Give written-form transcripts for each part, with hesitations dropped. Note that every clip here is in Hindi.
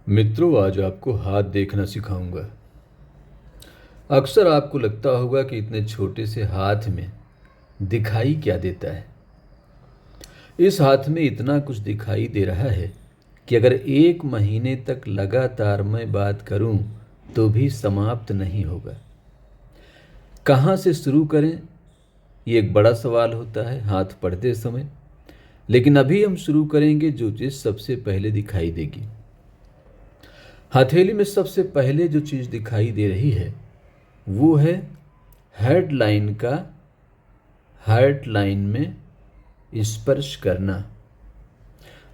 मित्रों, आज आपको हाथ देखना सिखाऊंगा। अक्सर आपको लगता होगा कि इतने छोटे से हाथ में दिखाई क्या देता है। इस हाथ में इतना कुछ दिखाई दे रहा है कि अगर 1 महीने तक लगातार मैं बात करूं तो भी समाप्त नहीं होगा। कहाँ से शुरू करें, ये एक बड़ा सवाल होता है हाथ पढ़ते समय। लेकिन अभी हम शुरू करेंगे जो चीज़ सबसे पहले दिखाई देगी। हथेली में सबसे पहले जो चीज़ दिखाई दे रही है वो है हेडलाइन का हेडलाइन में स्पर्श करना।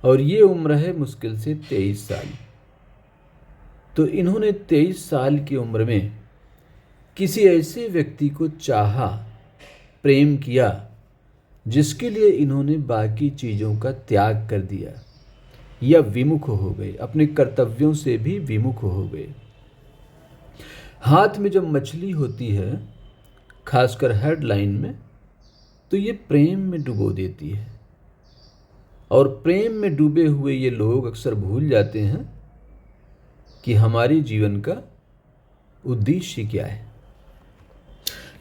और ये उम्र है मुश्किल से 23 साल। तो इन्होंने 23 साल की उम्र में किसी ऐसे व्यक्ति को चाहा, प्रेम किया, जिसके लिए इन्होंने बाकी चीज़ों का त्याग कर दिया या विमुख हो गए, अपने कर्तव्यों से भी विमुख हो गए। हाथ में जब मछली होती है, खासकर हेडलाइन में, तो ये प्रेम में डुबो देती है। और प्रेम में डूबे हुए ये लोग अक्सर भूल जाते हैं कि हमारे जीवन का उद्देश्य क्या है।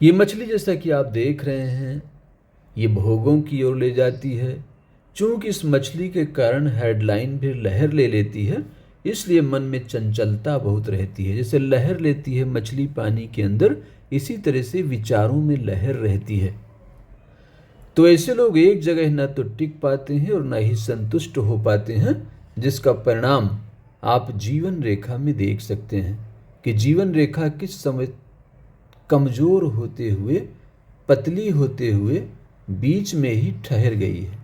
ये मछली, जैसा कि आप देख रहे हैं, ये भोगों की ओर ले जाती है। चूंकि इस मछली के कारण हेडलाइन भी लहर ले लेती है, इसलिए मन में चंचलता बहुत रहती है। जैसे लहर लेती है मछली पानी के अंदर, इसी तरह से विचारों में लहर रहती है। तो ऐसे लोग एक जगह न तो टिक पाते हैं और न ही संतुष्ट हो पाते हैं, जिसका परिणाम आप जीवन रेखा में देख सकते हैं कि जीवन रेखा किस समय कमजोर होते हुए, पतली होते हुए बीच में ही ठहर गई है।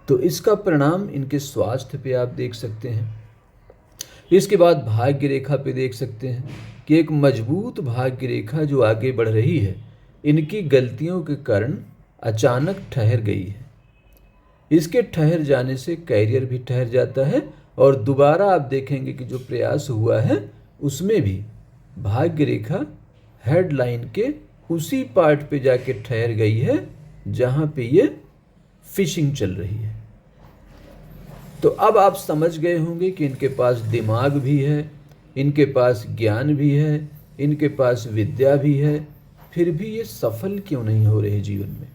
तो इसका परिणाम इनके स्वास्थ्य पे आप देख सकते हैं। इसके बाद भाग्य रेखा पे देख सकते हैं कि एक मजबूत भाग्य रेखा जो आगे बढ़ रही है, इनकी गलतियों के कारण अचानक ठहर गई है। इसके ठहर जाने से कैरियर भी ठहर जाता है और दोबारा आप देखेंगे कि जो प्रयास हुआ है उसमें भी भाग्य रेखा हेडलाइन के उसी पार्ट पे जाके ठहर गई है जहां पे ये फिशिंग चल रही है। तो अब आप समझ गए होंगे कि इनके पास दिमाग भी है, इनके पास ज्ञान भी है, इनके पास विद्या भी है, फिर भी ये सफल क्यों नहीं हो रहे जीवन में।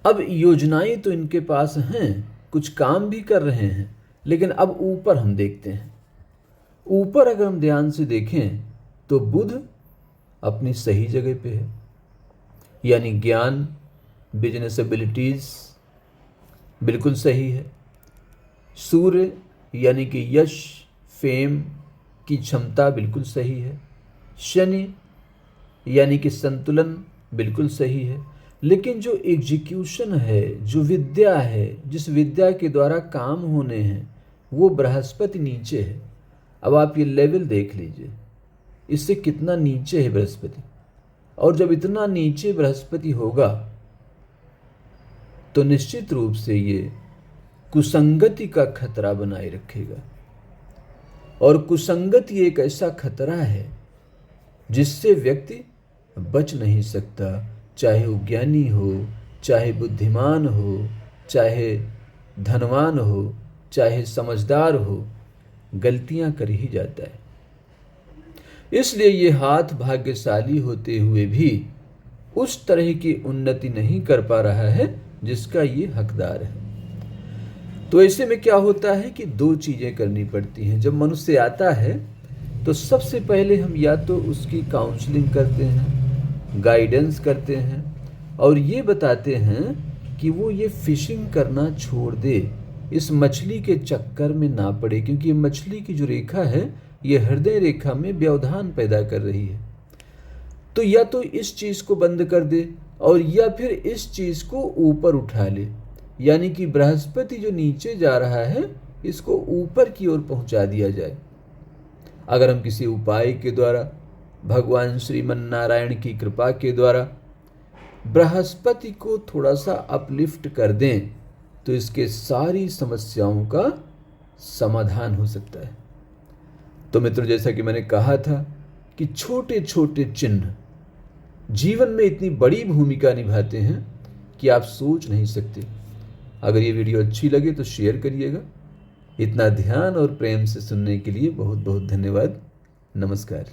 अब योजनाएं तो इनके पास हैं, कुछ काम भी कर रहे हैं, लेकिन अब ऊपर हम देखते हैं। ऊपर अगर हम ध्यान से देखें तो बुध अपनी सही जगह पे है, यानी ज्ञान, बिजनेस एबिलिटीज बिल्कुल सही है। सूर्य यानी कि यश, फेम की क्षमता बिल्कुल सही है। शनि यानी कि संतुलन बिल्कुल सही है। लेकिन जो एग्जीक्यूशन है, जो विद्या है, जिस विद्या के द्वारा काम होने हैं, वो बृहस्पति नीचे है। अब आप ये लेवल देख लीजिए, इससे कितना नीचे है बृहस्पति। और जब इतना नीचे बृहस्पति होगा तो निश्चित रूप से ये कुसंगति का खतरा बनाए रखेगा। और कुसंगति एक ऐसा खतरा है जिससे व्यक्ति बच नहीं सकता, चाहे वो ज्ञानी हो, चाहे बुद्धिमान हो, चाहे धनवान हो, चाहे समझदार हो, गलतियां कर ही जाता है। इसलिए ये हाथ भाग्यशाली होते हुए भी उस तरह की उन्नति नहीं कर पा रहा है जिसका ये हकदार है। तो ऐसे में क्या होता है कि 2 चीज़ें करनी पड़ती हैं। जब मनुष्य आता है तो सबसे पहले हम या तो उसकी काउंसलिंग करते हैं, गाइडेंस करते हैं और ये बताते हैं कि वो ये फिशिंग करना छोड़ दे, इस मछली के चक्कर में ना पड़े, क्योंकि ये मछली की जो रेखा है ये हृदय रेखा में व्यवधान पैदा कर रही है। तो या तो इस चीज़ को बंद कर दे और या फिर इस चीज़ को ऊपर उठा ले, यानी कि बृहस्पति जो नीचे जा रहा है इसको ऊपर की ओर पहुंचा दिया जाए। अगर हम किसी उपाय के द्वारा, भगवान श्रीमन नारायण की कृपा के द्वारा बृहस्पति को थोड़ा सा अपलिफ्ट कर दें तो इसके सारी समस्याओं का समाधान हो सकता है। तो मित्रों, जैसा कि मैंने कहा था कि छोटे छोटे चिन्ह जीवन में इतनी बड़ी भूमिका निभाते हैं कि आप सोच नहीं सकते। अगर ये वीडियो अच्छी लगे तो शेयर करिएगा, इतना ध्यान और प्रेम से सुनने के लिए बहुत बहुत धन्यवाद। नमस्कार।